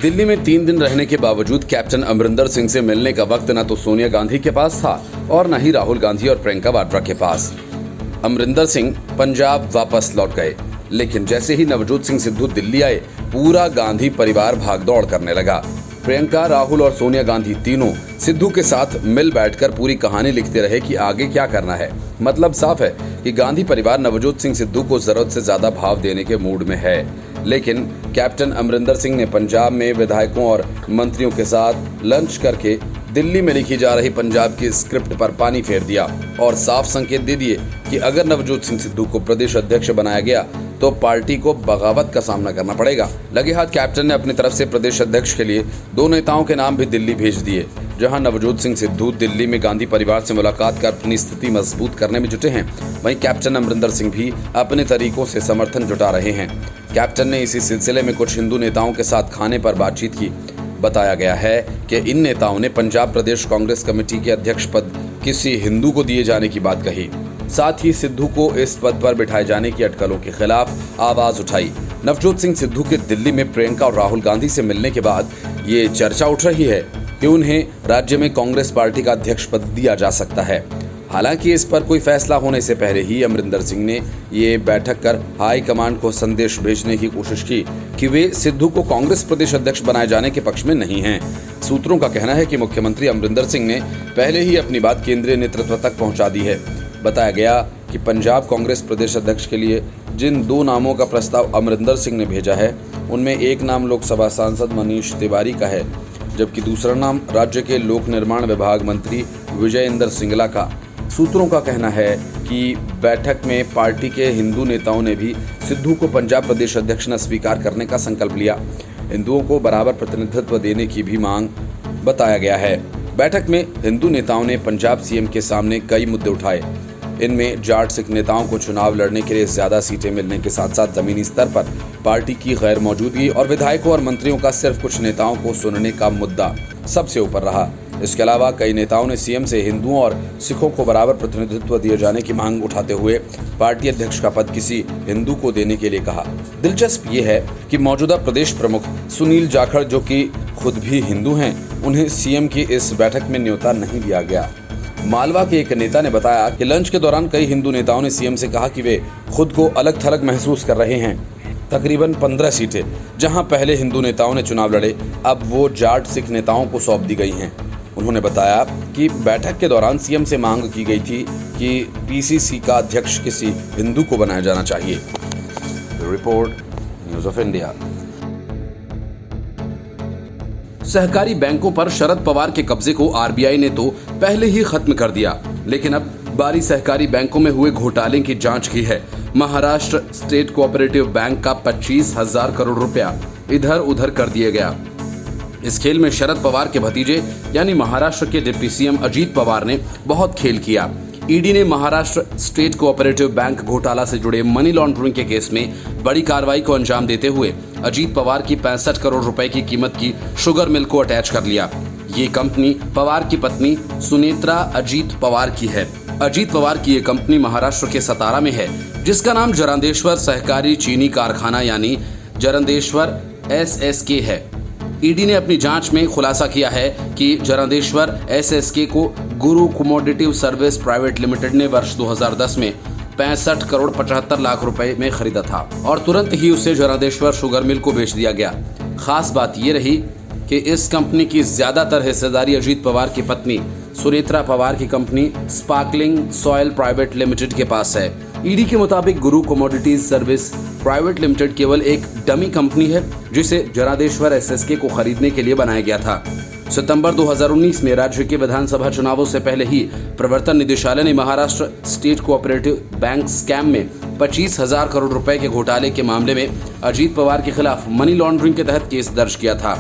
दिल्ली में 3 दिन रहने के बावजूद कैप्टन अमरिंदर सिंह से मिलने का वक्त न तो सोनिया गांधी के पास था और न ही राहुल गांधी और प्रियंका वाड्रा के पास। अमरिंदर सिंह पंजाब वापस लौट गए, लेकिन जैसे ही नवजोत सिंह सिद्धू दिल्ली आए, पूरा गांधी परिवार भागदौड़ करने लगा। प्रियंका, राहुल और सोनिया गांधी तीनों सिद्धू के साथ मिल बैठकर पूरी कहानी लिखते रहे कि आगे क्या करना है। मतलब साफ है कि गांधी परिवार नवजोत सिंह सिद्धू को जरूरत से ज्यादा भाव देने के मूड में है। लेकिन कैप्टन अमरिंदर सिंह ने पंजाब में विधायकों और मंत्रियों के साथ लंच करके दिल्ली में लिखी जा रही पंजाब की स्क्रिप्ट पर पानी फेर दिया और साफ संकेत दे दिए कि अगर नवजोत सिंह सिद्धू को प्रदेश अध्यक्ष बनाया गया तो पार्टी को बगावत का सामना करना पड़ेगा। लगे हाथ कैप्टन ने अपनी तरफ से प्रदेश अध्यक्ष के लिए 2 नेताओं के नाम भी दिल्ली भेज दिए। जहां नवजोत सिंह सिद्धू दिल्ली में गांधी परिवार से मुलाकात कर अपनी स्थिति मजबूत करने में जुटे हैं, वहीं कैप्टन अमरिंदर सिंह भी अपने तरीकों से समर्थन जुटा रहे हैं। कैप्टन ने इसी सिलसिले में कुछ हिंदू नेताओं के साथ खाने पर बातचीत की। बताया गया है कि इन नेताओं ने पंजाब प्रदेश कांग्रेस कमेटी के अध्यक्ष पद किसी हिंदू को दिए जाने की बात कही। साथ ही सिद्धू को इस पद पर बिठाए जाने की अटकलों के खिलाफ आवाज उठाई। नवजोत सिंह सिद्धू के दिल्ली में प्रियंका और राहुल गांधी से मिलने के बाद ये चर्चा उठ रही है कि उन्हें राज्य में कांग्रेस पार्टी का अध्यक्ष पद दिया जा सकता है। हालांकि इस पर कोई फैसला होने से पहले ही अमरिंदर सिंह ने ये बैठक कर हाई कमांड को संदेश भेजने की कोशिश की कि वे सिद्धू को कांग्रेस प्रदेश अध्यक्ष बनाए जाने के पक्ष में नहीं हैं। सूत्रों का कहना है कि मुख्यमंत्री अमरिंदर सिंह ने पहले ही अपनी बात केंद्रीय नेतृत्व तक पहुंचा दी है। बताया गया कि पंजाब कांग्रेस प्रदेश अध्यक्ष के लिए जिन 2 नामों का प्रस्ताव अमरिंदर सिंह ने भेजा है, उनमें एक नाम लोकसभा सांसद मनीष तिवारी का है, जबकि दूसरा नाम राज्य के लोक निर्माण विभाग मंत्री विजय इंदर सिंगला का। सूत्रों का कहना है कि बैठक में पार्टी के हिंदू नेताओं ने भी सिद्धू को पंजाब प्रदेश अध्यक्ष न स्वीकार करने का संकल्प लिया। हिंदुओं को बराबर प्रतिनिधित्व देने की भी मांग बताया गया है। बैठक में हिंदू नेताओं ने पंजाब सीएम के सामने कई मुद्दे उठाए। इनमें जाट सिख नेताओं को चुनाव लड़ने के लिए ज्यादा सीटें मिलने के साथ साथ जमीनी स्तर पर पार्टी की गैर मौजूदगी और विधायकों और मंत्रियों का सिर्फ कुछ नेताओं को सुनने का मुद्दा सबसे ऊपर रहा। इसके अलावा कई नेताओं ने सीएम से हिंदुओं और सिखों को बराबर प्रतिनिधित्व दिए जाने की मांग उठाते हुए पार्टी अध्यक्ष का पद किसी हिंदू को देने के लिए कहा। दिलचस्प ये है कि मौजूदा प्रदेश प्रमुख सुनील जाखड़, जो कि खुद भी हिंदू हैं, उन्हें सीएम की इस बैठक में न्योता नहीं दिया गया। मालवा के एक नेता ने बताया कि लंच के दौरान कई हिंदू नेताओं ने सीएम से कहा कि वे खुद को अलग थलग महसूस कर रहे हैं। तकरीबन 15 सीटें जहां पहले हिंदू नेताओं ने चुनाव लड़े, अब वो जाट सिख नेताओं को सौंप दी गई हैं। उन्होंने बताया कि बैठक के दौरान सीएम से मांग की गई थी कि पीसीसी का अध्यक्ष किसी हिंदू को बनाया जाना चाहिए। Report, news of India. सहकारी बैंकों पर शरद पवार के कब्जे को आरबीआई ने तो पहले ही खत्म कर दिया, लेकिन अब बारी सहकारी बैंकों में हुए घोटाले की जांच की है। महाराष्ट्र स्टेट कोऑपरेटिव बैंक का 25,000 करोड़ रुपया इधर उधर कर दिया गया। इस खेल में शरद पवार के भतीजे यानी महाराष्ट्र के डिप्टी सीएम अजीत पवार ने बहुत खेल किया। ईडी ने महाराष्ट्र स्टेट कोऑपरेटिव बैंक घोटाला से जुड़े मनी लॉन्ड्रिंग के केस में बड़ी कार्रवाई को अंजाम देते हुए अजीत पवार की 65 करोड़ रुपए की कीमत की शुगर मिल को अटैच कर लिया। ये कंपनी पवार की पत्नी सुनेत्रा अजीत पवार की है। अजीत पवार की ये कंपनी महाराष्ट्र के सतारा में है, जिसका नाम जरंदेश्वर सहकारी चीनी कारखाना यानी जरंदेश्वर SSK है। ईडी ने अपनी जांच में खुलासा किया है कि जरंदेश्वर SSK को गुरु कमोडिटी सर्विस प्राइवेट लिमिटेड ने वर्ष 2010 में 65 करोड़ 75 लाख रुपए में खरीदा था और तुरंत ही उसे जरंदेश्वर शुगर मिल को बेच दिया गया। खास बात ये रही कि इस कंपनी की ज्यादातर हिस्सेदारी अजीत पवार की पत्नी सुनेत्रा पवार की company sparkling soil private limited के पास है। ईडी के मुताबिक गुरु कमोडिटीज सर्विस प्राइवेट लिमिटेड केवल एक डमी कंपनी है, जिसे जरंदेश्वर SSK को खरीदने के लिए बनाया गया था। सितंबर 2019 में राज्य के विधानसभा चुनावों से पहले ही प्रवर्तन निदेशालय ने Maharashtra state cooperative bank scam में 25,000 करोड़ रुपए के घोटाले के मामले में अजीत पवार के खिलाफ मनी लॉन्ड्रिंग के तहत केस दर्ज किया था।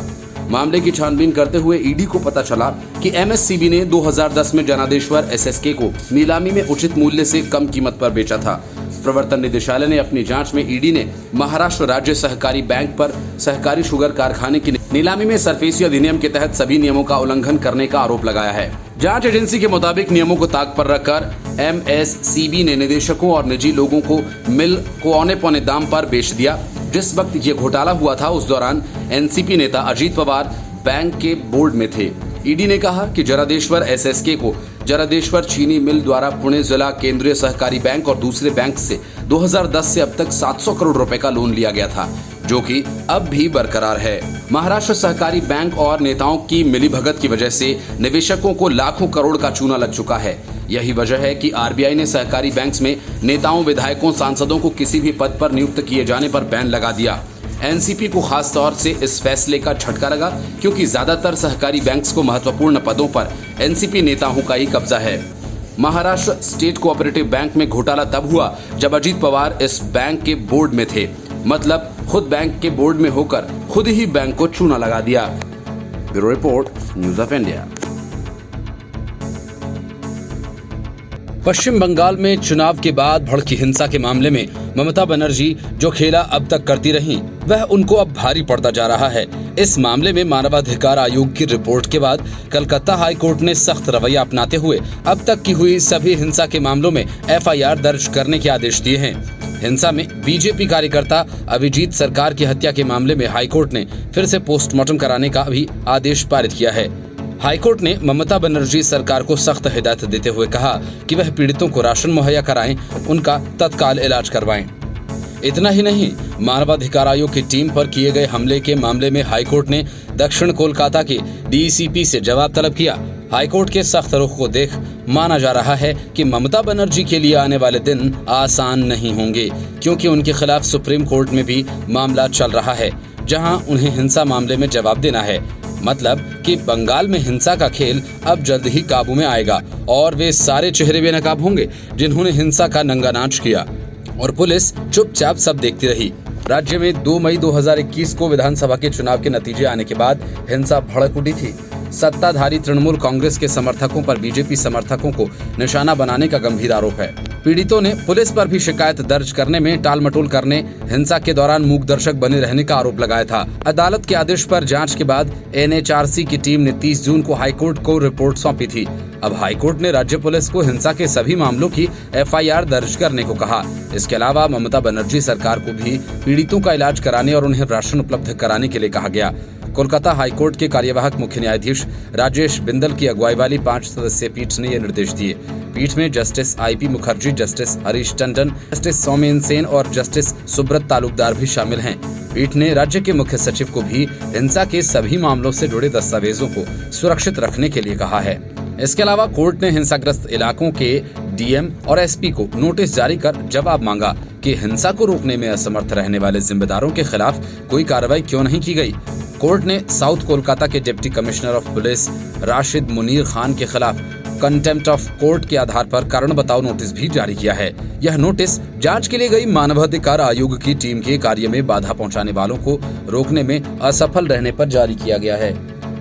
मामले की छानबीन करते हुए ईडी को पता चला कि MSCB ने 2010 में जरंदेश्वर SSK को नीलामी में उचित मूल्य से कम कीमत पर बेचा था। प्रवर्तन निदेशालय ने अपनी जांच में ईडी ने महाराष्ट्र राज्य सहकारी बैंक पर सहकारी शुगर कारखाने की नीलामी में सरफेसी अधिनियम के तहत सभी नियमों का उल्लंघन करने का आरोप लगाया है। जांच एजेंसी के मुताबिक नियमों को ताक पर रखकर MSCB ने निदेशकों और निजी लोगों को मिल को औने पौने दाम पर बेच दिया, जिस वक्त ये घोटाला हुआ था उस दौरान एनसीपी नेता अजीत पवार बैंक के बोर्ड में थे। ईडी ने कहा कि जरादेश्वर एसएसके को जरादेश्वर चीनी मिल द्वारा पुणे जिला केंद्रीय सहकारी बैंक और दूसरे बैंक से 2010 से अब तक 700 करोड़ रुपए का लोन लिया गया था, जो कि अब भी बरकरार है। महाराष्ट्र सहकारी बैंक और नेताओं की मिलीभगत की वजह से निवेशकों को लाखों करोड़ का चूना लग चुका है। यही वजह है कि आरबीआई ने सहकारी बैंक्स में नेताओं, विधायकों, सांसदों को किसी भी पद पर नियुक्त किए जाने पर बैन लगा दिया। एनसीपी को खास तौर से इस फैसले का झटका लगा, क्योंकि ज्यादातर सहकारी बैंक्स को महत्वपूर्ण पदों पर एनसीपी नेताओं का ही कब्जा है। महाराष्ट्र स्टेट कोऑपरेटिव बैंक में घोटाला तब हुआ जब अजीत पवार इस बैंक के बोर्ड में थे, मतलब खुद बैंक के बोर्ड में होकर खुद ही बैंक को चूना लगा दिया। Bureau report, news of India. Paschim Bengal में चुनाव के बाद भड़की हिंसा के मामले में ममता बनर्जी जो खेला अब तक करती रहीं, वह उनको अब भारी पड़ता जा रहा है। इस मामले में मानवाधिकार आयोग की रिपोर्ट के बाद कलकत्ता हाई कोर्ट ने सख्त रवैया अपनाते हुए अब तक की हुई सभी हिंसा के मामलों में एफआईआर दर्ज करने के आदेश दिए हैं। हिंसा में बीजेपी कार्यकर्ता अभिजीत सरकार की हत्या के मामले में हाईकोर्ट ने फिर से पोस्टमार्टम कराने का भी आदेश पारित किया है। हाईकोर्ट ने ममता बनर्जी सरकार को सख्त हिदायत देते हुए कहा कि वह पीड़ितों को राशन मुहैया कराएं, उनका तत्काल इलाज करवाएं। इतना ही नहीं, मानवाधिकार आयोग की टीम पर किए गए हमले के मामले में हाईकोर्ट ने दक्षिण कोलकाता के डीसीपी से जवाब तलब किया। हाईकोर्ट के सख्त रुख को देख माना जा रहा है कि ममता बनर्जी के लिए आने वाले दिन आसान नहीं होंगे, क्योंकि उनके खिलाफ सुप्रीम कोर्ट में भी मामला चल रहा है, जहां उन्हें हिंसा मामले में जवाब देना है। मतलब कि बंगाल में हिंसा का खेल अब जल्द ही काबू में आएगा और वे सारे चेहरे बेनकाब होंगे जिन्होंने हिंसा का नंगा नाच किया और पुलिस चुपचाप सब देखती रही। राज्य में 2 मई 2021 को विधानसभा के चुनाव के नतीजे आने के बाद हिंसा भड़क उठी थी। सत्ताधारी तृणमूल कांग्रेस के समर्थकों पर बीजेपी समर्थकों को निशाना बनाने का गंभीर आरोप है। पीड़ितों ने पुलिस पर भी शिकायत दर्ज करने में टालमटोल करने, हिंसा के दौरान मूक दर्शक बने रहने का आरोप लगाया था। अदालत के आदेश पर जांच के बाद एनएचआरसी की टीम ने 30 जून को हाईकोर्ट को रिपोर्ट सौंपी थी। अब हाईकोर्ट ने राज्य पुलिस को हिंसा के सभी मामलों की एफआईआर दर्ज करने को कहा। इसके अलावा ममता बनर्जी सरकार को भी पीड़ितों का इलाज कराने और उन्हें राशन उपलब्ध कराने के लिए कहा गया। कोलकाता हाईकोर्ट के कार्यवाहक मुख्य न्यायाधीश राजेश बिंदल की अगुवाई वाली 5 सदस्यीय पीठ ने ये निर्देश दिए। पीठ में justice IP Mukherjee, justice Harish Tandon, justice Soumen Sen और जस्टिस सुब्रत तालुकदार भी शामिल हैं। पीठ ने राज्य के मुख्य सचिव को भी हिंसा के सभी मामलों से जुड़े दस्तावेजों को सुरक्षित रखने के लिए कहा है। इसके अलावा कोर्ट ने हिंसाग्रस्त इलाकों के डीएम और एसपी को नोटिस जारी कर जवाब मांगा कि हिंसा को रोकने में असमर्थ रहने वाले जिम्मेदारों के खिलाफ कोई कार्रवाई क्यों नहीं की गई। कोर्ट ने साउथ कोलकाता के deputy commissioner of police Rashid Munir Khan के खिलाफ कंटेम्प्ट ऑफ कोर्ट के आधार पर कारण बताओ नोटिस भी जारी किया है। यह नोटिस जांच के लिए गई मानवाधिकार आयोग की टीम के कार्य में बाधा पहुंचाने वालों को रोकने में असफल रहने पर जारी किया गया है।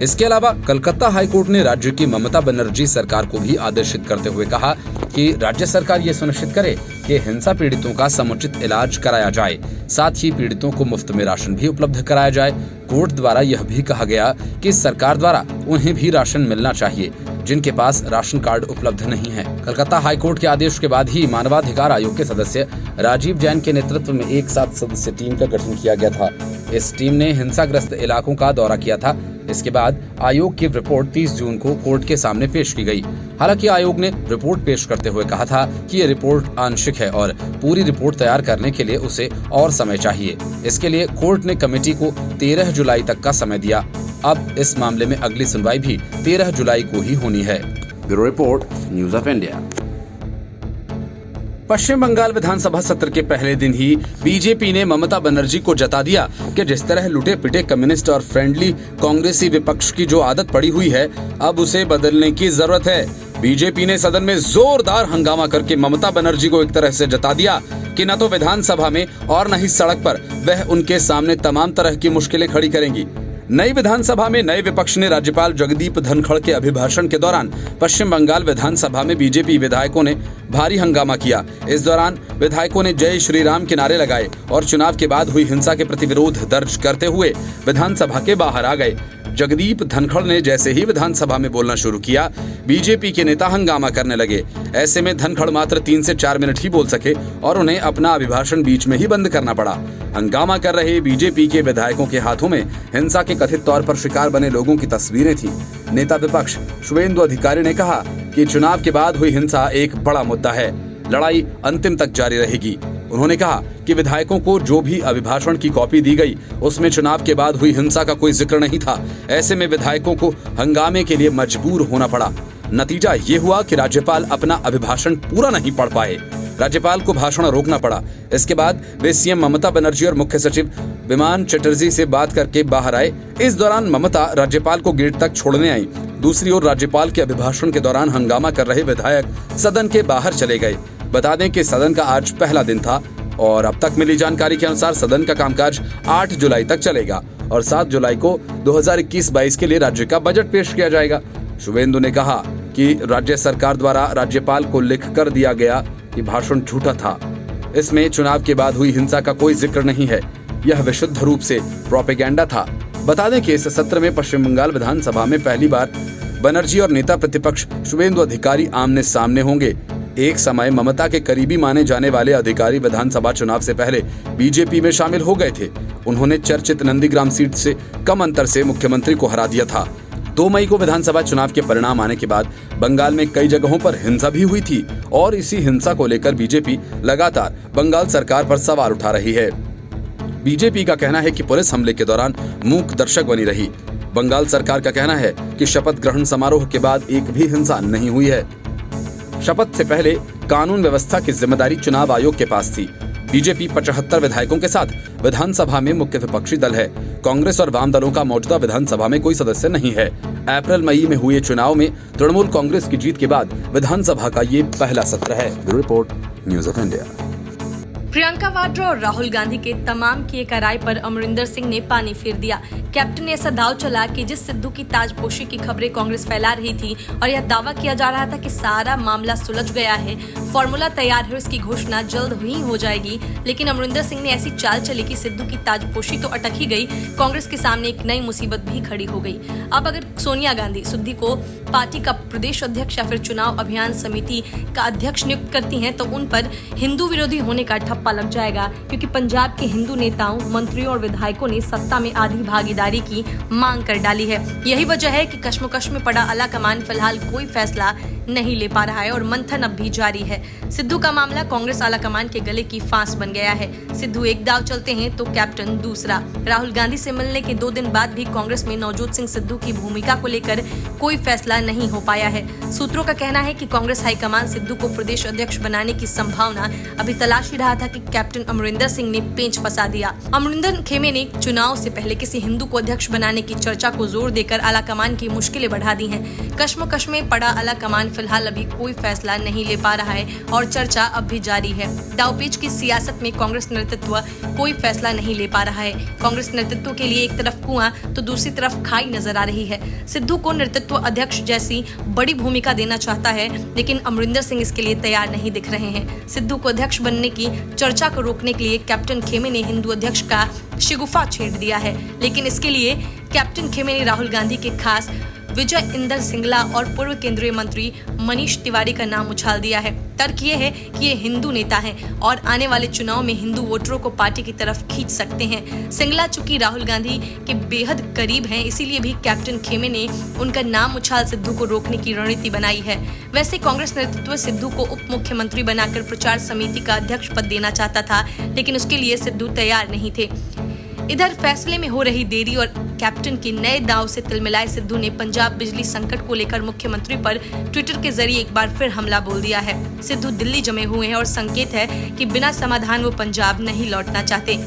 इसके अलावा कलकत्ता हाईकोर्ट ने राज्य की ममता बनर्जी सरकार को भी आदेशित करते हुए कहा कि राज्य सरकार ये सुनिश्चित करे कि हिंसा पीड़ितों का समुचित इलाज कराया जाए, साथ ही पीड़ितों को मुफ्त में राशन भी उपलब्ध कराया जाए। कोर्ट द्वारा यह भी कहा गया कि सरकार द्वारा उन्हें भी राशन मिलना चाहिए जिनके पास राशन कार्ड उपलब्ध नहीं है। कलकत्ता हाईकोर्ट के आदेश के बाद ही मानवाधिकार आयोग के सदस्य राजीव जैन के नेतृत्व में एक 7 सदस्यीय टीम का गठन किया गया था। इस टीम ने हिंसाग्रस्त इलाकों का दौरा किया था। इसके बाद आयोग की रिपोर्ट 30 जून को कोर्ट के सामने पेश की गई। हालांकि आयोग ने रिपोर्ट पेश करते हुए कहा था कि ये रिपोर्ट आंशिक है और पूरी रिपोर्ट तैयार करने के लिए उसे और समय चाहिए। इसके लिए कोर्ट ने कमेटी को 13 जुलाई तक का समय दिया। अब इस मामले में अगली सुनवाई भी 13 जुलाई को ही होनी है। Bureau report, news of India. Paschim Bengal विधानसभा सत्र के पहले दिन ही बीजेपी ने ममता बनर्जी को जता दिया कि जिस तरह लुटे पिटे कम्युनिस्ट और फ्रेंडली कांग्रेसी विपक्ष की जो आदत पड़ी हुई है, अब उसे बदलने की जरूरत है। बीजेपी ने सदन में जोरदार हंगामा करके ममता बनर्जी को एक तरह से जता दिया कि न तो विधानसभा में और न ही सड़क पर वह उनके सामने तमाम तरह की मुश्किलें खड़ी करेंगी। नई विधानसभा में नए विपक्ष ने राज्यपाल जगदीप धनखड़ के अभिभाषण के दौरान पश्चिम बंगाल विधानसभा में बीजेपी विधायकों ने भारी हंगामा किया। इस दौरान विधायकों ने जय श्री राम के नारे लगाए और चुनाव के बाद हुई हिंसा के प्रति विरोध दर्ज करते हुए विधानसभा के बाहर आ गए। जगदीप धनखड़ ने जैसे ही विधानसभा में बोलना शुरू किया, बीजेपी के नेता हंगामा करने लगे। ऐसे में धनखड़ मात्र 3 से 4 मिनट ही बोल सके और उन्हें अपना अभिभाषण बीच में ही बंद करना पड़ा। हंगामा कर रहे बीजेपी के विधायकों के हाथों में हिंसा के कथित तौर पर शिकार बने लोगों की तस्वीरें थीं। नेता विपक्ष शुभेंदु अधिकारी ने कहा कि चुनाव के बाद हुई हिंसा एक बड़ा मुद्दा है, लड़ाई अंतिम तक जारी रहेगी। उन्होंने कहा कि विधायकों को जो भी अभिभाषण की कॉपी दी गई उसमें चुनाव के बाद हुई हिंसा का कोई जिक्र नहीं था। ऐसे में विधायकों को हंगामे के लिए मजबूर होना पड़ा। नतीजा ये हुआ कि राज्यपाल अपना अभिभाषण पूरा नहीं पढ़ पाए। राज्यपाल को भाषण रोकना पड़ा। इसके बाद वे सीएम ममता बनर्जी और मुख्य सचिव विमान चटर्जी से बात करके बाहर आए। इस दौरान ममता राज्यपाल को गेट तक छोड़ने आई। दूसरी ओर राज्यपाल के अभिभाषण के दौरान हंगामा कर रहे विधायक सदन के बाहर चले गए। बता दें कि सदन का आज पहला दिन था और अब तक मिली जानकारी के अनुसार सदन का कामकाज 8 जुलाई तक चलेगा और 7 जुलाई को 2021-22 के लिए राज्य का बजट पेश किया जाएगा। शुभेंदु ने कहा कि राज्य सरकार द्वारा राज्यपाल को लिख कर दिया गया कि भाषण झूठा था। इसमें चुनाव के बाद हुई हिंसा का कोई जिक्र नहीं है। यह विशुद्ध रूप से प्रोपेगेंडा था। बता दें कि इस सत्र में पश्चिम बंगाल विधानसभा में पहली बार बनर्जी और नेता प्रतिपक्ष शुभेंदु अधिकारी आमने सामने होंगे। एक समय ममता के करीबी माने जाने वाले अधिकारी विधानसभा चुनाव से पहले बीजेपी में शामिल हो गए थे। उन्होंने चर्चित नंदीग्राम सीट से कम अंतर से मुख्यमंत्री को हरा दिया था। 2 मई को विधानसभा चुनाव के परिणाम आने के बाद बंगाल में कई जगहों पर हिंसा भी हुई थी और इसी हिंसा को लेकर बीजेपी लगातार बंगाल सरकार पर सवाल उठा रही है। बीजेपी का कहना है कि पुलिस हमले के दौरान मूक दर्शक बनी रही। बंगाल सरकार का कहना है कि शपथ ग्रहण समारोह के बाद एक भी हिंसा नहीं हुई है। शपथ से पहले कानून व्यवस्था की जिम्मेदारी चुनाव आयोग के पास थी। बीजेपी 75 विधायकों के साथ विधानसभा में मुख्य विपक्षी दल है। कांग्रेस और वाम दलों का मौजूदा विधानसभा में कोई सदस्य नहीं है। अप्रैल मई में हुए चुनाव में तृणमूल कांग्रेस की जीत के बाद विधानसभा का ये पहला सत्र है। Bureau report, news of India. Priyanka Vadra और राहुल गांधी के तमाम किए कराए पर अमरिंदर सिंह ने पानी फेर दिया। कैप्टन ने ऐसा दाव चला कि जिस सिद्धू की ताजपोशी की खबरें कांग्रेस फैला रही थी और यह दावा किया जा रहा था कि सारा मामला सुलझ गया है, फॉर्मूला तैयार है, उसकी घोषणा जल्द ही हो जाएगी, लेकिन अमरिंदर सिंह ने ऐसी चाल चली कि सिद्धू की ताजपोशी तो अटक ही गई, कांग्रेस के सामने एक नई मुसीबत भी खड़ी हो गई। अब अगर सोनिया गांधी सिद्धू को पार्टी का प्रदेश अध्यक्ष या फिर चुनाव अभियान समिति का अध्यक्ष नियुक्त करती हैं तो उन पर हिंदू विरोधी होने का ठप्पा लग जाएगा, क्योंकि पंजाब के हिंदू नेताओं, मंत्रियों और विधायकों ने सत्ता में आधी भागीदारी की मांग कर डाली है। यही वजह है कि कश्मकश में पड़ा आला कमान फिलहाल कोई फैसला नहीं ले पा रहा है और मंथन अब भी जारी है। सिद्धू का मामला कांग्रेस आला कमान के गले की फांस बन गया है। सिद्धू एक दाव चलते हैं तो कैप्टन दूसरा। राहुल गांधी से मिलने के 2 दिन बाद भी कांग्रेस में नवजोत सिंह सिद्धू की भूमिका को लेकर कोई फैसला नहीं हो पाया है। सूत्रों का कहना है कि कांग्रेस हाईकमान सिद्धू को प्रदेश अध्यक्ष बनाने की संभावना अभी तलाश ही रहा था कि कैप्टन अमरिंदर सिंह ने पेंच फंसा दिया। अमरिंदर खेमे ने चुनाव से पहले किसी हिंदू को अध्यक्ष बनाने की चर्चा को जोर देकर आला कमान की मुश्किलें बढ़ा दी हैं। कश्मकश में पड़ा आला कमान फिलहाल अभी कोई फैसला नहीं ले पा रहा है और चर्चा अब भी जारी है। दावपेच की सियासत में कांग्रेस नेतृत्व कोई फैसला नहीं ले पा रहा है। कांग्रेस नेतृत्व के लिए एक तरफ कुआं तो दूसरी तरफ खाई नजर आ रही है। सिद्धू को नेतृत्व अध्यक्ष जैसी बड़ी भूमिका देना चाहता है, लेकिन अमरिंदर सिंह इसके लिए तैयार नहीं दिख रहे हैं। सिद्धू को अध्यक्ष बनने की चर्चा को रोकने के लिए कैप्टन खेमे ने हिंदू अध्यक्ष का शिगुफा छेड़ दिया है, लेकिन इसके लिए कैप्टन खेमे ने राहुल गांधी के खास विजय इंदर सिंगला और पूर्व केंद्रीय मंत्री मनीष तिवारी का नाम उछाल दिया है। तर्क ये है कि ये हिंदू नेता हैं और आने वाले चुनाव में हिंदू वोटरों को पार्टी की तरफ खींच सकते हैं। सिंगला चूंकि राहुल गांधी के बेहद करीब हैं, इसीलिए भी कैप्टन खेमे ने उनका नाम उछाल सिद्धू को रोकने की रणनीति बनाई है। वैसे कांग्रेस नेतृत्व सिद्धू को उप मुख्यमंत्री बनाकर प्रचार समिति का अध्यक्ष पद देना चाहता था, लेकिन उसके लिए सिद्धू तैयार नहीं थे। इधर फैसले में हो रही देरी और कैप्टन के नए दांव से तिलमिलाए सिद्धू ने पंजाब बिजली संकट को लेकर मुख्यमंत्री पर ट्विटर के जरिए एक बार फिर हमला बोल दिया है। सिद्धू दिल्ली जमे हुए हैं और संकेत है कि बिना समाधान वो पंजाब नहीं लौटना चाहते।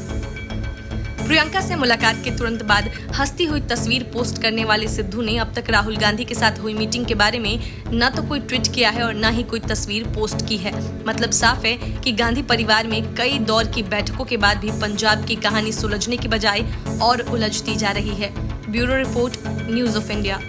प्रियंका से मुलाकात के तुरंत बाद हंसती हुई तस्वीर पोस्ट करने वाले सिद्धू ने अब तक राहुल गांधी के साथ हुई मीटिंग के बारे में न तो कोई ट्वीट किया है और न ही कोई तस्वीर पोस्ट की है। मतलब साफ है कि गांधी परिवार में कई दौर की बैठकों के बाद भी पंजाब की कहानी सुलझने की बजाय और उलझती जा रही है। Bureau report, news of India.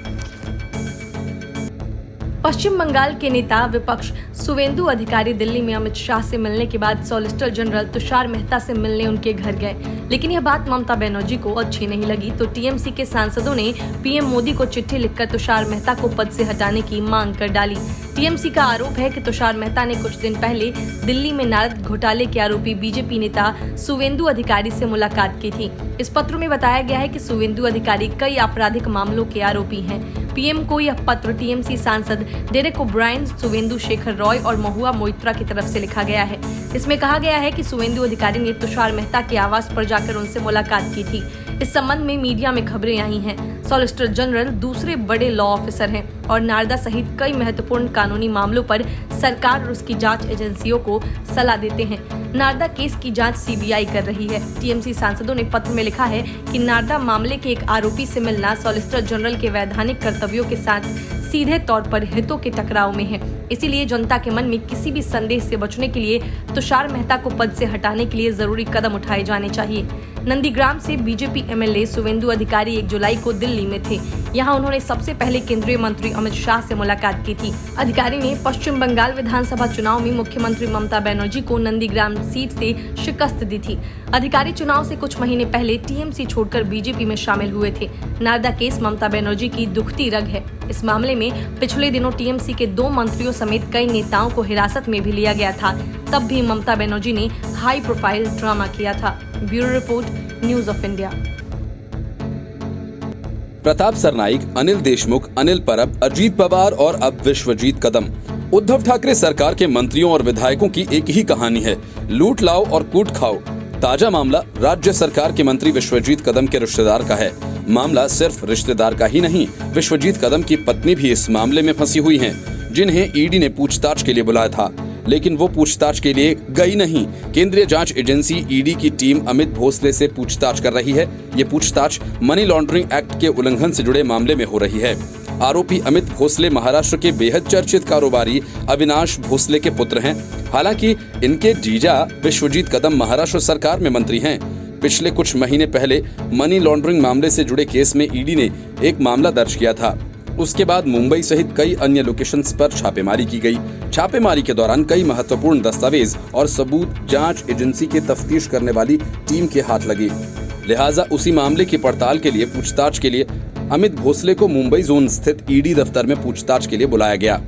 Paschim Bengal के नेता विपक्ष सुवेंदु अधिकारी दिल्ली में अमित शाह से मिलने के बाद सॉलिसिटर जनरल तुषार मेहता से मिलने उनके घर गए, लेकिन यह बात ममता बनर्जी को अच्छी नहीं लगी तो टीएमसी के सांसदों ने पीएम मोदी को चिट्ठी लिखकर तुषार मेहता को पद से हटाने की मांग कर डाली। टीएमसी का आरोप है कि तुषार मेहता ने कुछ दिन पहले दिल्ली में नारद घोटाले के आरोपी बीजेपी नेता सुवेंदु अधिकारी से मुलाकात की थी। इस पत्र में बताया गया है कि सुवेंदु अधिकारी कई आपराधिक मामलों के आरोपी हैं। पीएम को यह पत्र टीएमसी सांसद डेरेक ओब्रायन, सुवेंदु शेखर रॉय और महुआ मोइत्रा की तरफ से लिखा गया है। इसमें कहा गया है कि सुवेंदु अधिकारी ने तुषार मेहता के आवास पर जाकर उनसे मुलाकात की थी। इस संबंध में मीडिया में खबरें आई हैं। सॉलिसिटर जनरल दूसरे बड़े लॉ ऑफिसर हैं और नारदा सहित कई महत्वपूर्ण कानूनी मामलों पर सरकार और उसकी जांच एजेंसियों को सलाह देते हैं। नारदा केस की जांच सीबीआई कर रही है। टीएमसी सांसदों ने पत्र में लिखा है कि नारदा मामले के एक आरोपी से मिलना सॉलिसिटर जनरल के वैधानिक कर्तव्यों के साथ सीधे तौर पर हितों के टकराव में है। इसीलिए जनता के मन में किसी भी संदेह से बचने के लिए तुषार मेहता को पद से हटाने के लिए जरूरी कदम उठाए जाने चाहिए। नंदीग्राम से बीजेपी एमएलए सुवेंदु अधिकारी 1 जुलाई को दिल्ली में थे। यहां उन्होंने सबसे पहले केंद्रीय मंत्री अमित शाह से मुलाकात की थी। अधिकारी ने पश्चिम बंगाल विधानसभा चुनाव में मुख्यमंत्री ममता बनर्जी को नंदीग्राम सीट से शिकस्त दी थी। अधिकारी चुनाव से कुछ महीने पहले टीएमसी छोड़कर बीजेपी में शामिल हुए थे। नारदा केस ममता बनर्जी की दुखती रग है। इस मामले में पिछले दिनों टीएमसी के 2 मंत्रियों समेत कई नेताओं को हिरासत में भी लिया गया था। तब भी ममता बनर्जी ने हाई प्रोफाइल ड्रामा किया था। Bureau report, news of India. Pratap Sarnaik, Anil Deshmukh, Anil Parab, Ajit Pawar और अब विश्वजीत कदम। उद्धव ठाकरे सरकार के मंत्रियों और विधायकों की एक ही कहानी है, लूट लाओ और कूट खाओ। ताजा मामला राज्य सरकार के मंत्री विश्वजीत कदम के रिश्तेदार का है। मामला सिर्फ रिश्तेदार का ही नहीं, विश्वजीत कदम की पत्नी भी इस मामले में फंसी हुई हैं, जिन्हें ईडी ने पूछताछ के लिए बुलाया था, लेकिन वो पूछताछ के लिए गई नहीं। केंद्रीय जांच एजेंसी ईडी की टीम अमित भोसले से पूछताछ कर रही है। ये पूछताछ मनी लॉन्ड्रिंग एक्ट के उल्लंघन से जुड़े मामले में हो रही है। आरोपी अमित भोसले महाराष्ट्र के बेहद चर्चित कारोबारी अविनाश भोसले के पुत्र हैं। हालांकि इनके जीजा विश्वजीत कदम महाराष्ट्र सरकार में मंत्री हैं। पिछले कुछ महीने पहले मनी लॉन्ड्रिंग मामले से जुड़े केस में ईडी ने एक मामला दर्ज किया था। उसके बाद मुंबई सहित कई अन्य लोकेशंस पर छापेमारी की गई। छापेमारी के दौरान कई महत्वपूर्ण दस्तावेज और सबूत जांच एजेंसी के तफ्तीश करने वाली टीम के हाथ लगे। लिहाजा उसी मामले की पड़ताल के लिए पूछताछ के लिए अमित भोसले को मुंबई जोन स्थित ईडी दफ्तर में पूछताछ के लिए बुलाया गया।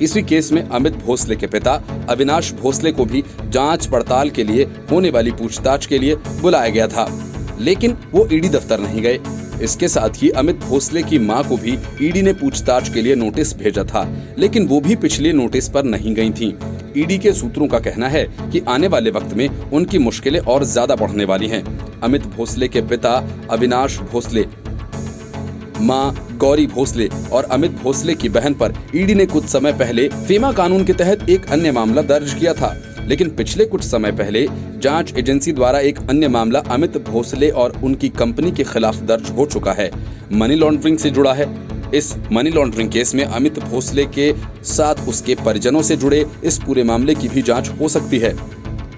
इसी केस में अमित भोसले के पिता अविनाश भोसले को भी जांच पड़ताल के लिए होने वाली पूछताछ के लिए बुलाया गया था, लेकिन वो ईडी दफ्तर नहीं गए। इसके साथ ही अमित भोसले की मां को भी ईडी ने पूछताछ के लिए नोटिस भेजा था, लेकिन वो भी पिछले नोटिस पर नहीं गई थीं। ईडी के सूत्रों का कहना है कि आने वाले वक्त में उनकी मुश्किलें और ज्यादा बढ़ने वाली हैं। अमित भोसले के पिता अविनाश भोसले, मां गौरी भोसले और अमित भोसले की बहन पर ईडी ने कुछ समय पहले फेमा कानून के तहत एक अन्य मामला दर्ज किया था, लेकिन पिछले कुछ समय पहले जांच एजेंसी द्वारा एक अन्य मामला अमित भोसले और उनकी कंपनी के खिलाफ दर्ज हो चुका है। मनी लॉन्ड्रिंग से जुड़ा है। इस मनी लॉन्ड्रिंग केस में अमित भोसले के साथ उसके परिजनों से जुड़े इस पूरे मामले की भी जांच हो सकती है।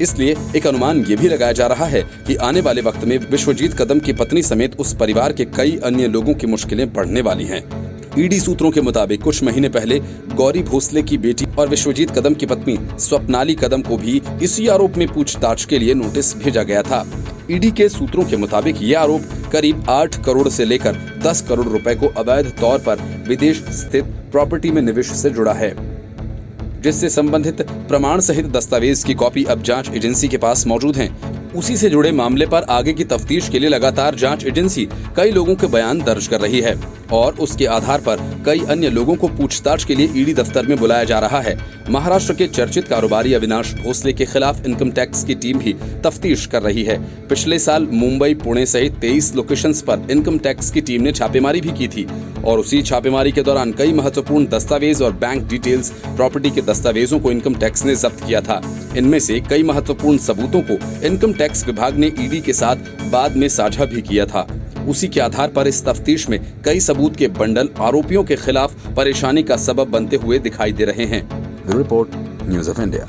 इसलिए एक अनुमान ये भी लगाया जा रहा है कि आने वाले वक्त में विश्वजीत कदम की पत्नी समेत उस परिवार के कई अन्य लोगों की मुश्किलें बढ़ने वाली हैं। ईडी सूत्रों के मुताबिक कुछ महीने पहले गौरी भोसले की बेटी और विश्वजीत कदम की पत्नी स्वप्नाली कदम को भी इसी आरोप में पूछताछ के लिए नोटिस भेजा गया था। ईडी के सूत्रों के मुताबिक ये आरोप करीब 8 करोड़ से लेकर 10 करोड़ रुपए को अवैध तौर पर विदेश स्थित प्रॉपर्टी में निवेश से जुड़ा है, जिससे संबंधित प्रमाण सहित दस्तावेज की कॉपी अब जांच एजेंसी के पास मौजूद हैं। उसी से जुड़े मामले पर आगे की तफ्तीश के लिए लगातार जांच एजेंसी कई लोगों के बयान दर्ज कर रही है और उसके आधार पर कई अन्य लोगों को पूछताछ के लिए ईडी दफ्तर में बुलाया जा रहा है। महाराष्ट्र के चर्चित कारोबारी अविनाश भोसले के खिलाफ इनकम टैक्स की टीम भी तफ्तीश कर रही है। पिछले साल मुंबई, पुणे सहित 23 लोकेशंस पर इनकम टैक्स की टीम ने छापेमारी भी की थी और उसी छापेमारी के दौरान कई महत्वपूर्ण दस्तावेज और बैंक डिटेल्स, प्रॉपर्टी के दस्तावेजों को इनकम टैक्स ने जब्त किया था। इनमें से कई महत्वपूर्ण सबूतों को इनकम टैक्स विभाग ने ईडी के साथ बाद में साझा भी किया था। उसी के आधार पर इस तफ्तीश में कई सबूत के बंडल आरोपियों के खिलाफ परेशानी का सबब बनते हुए दिखाई दे रहे हैं। Report, news of India.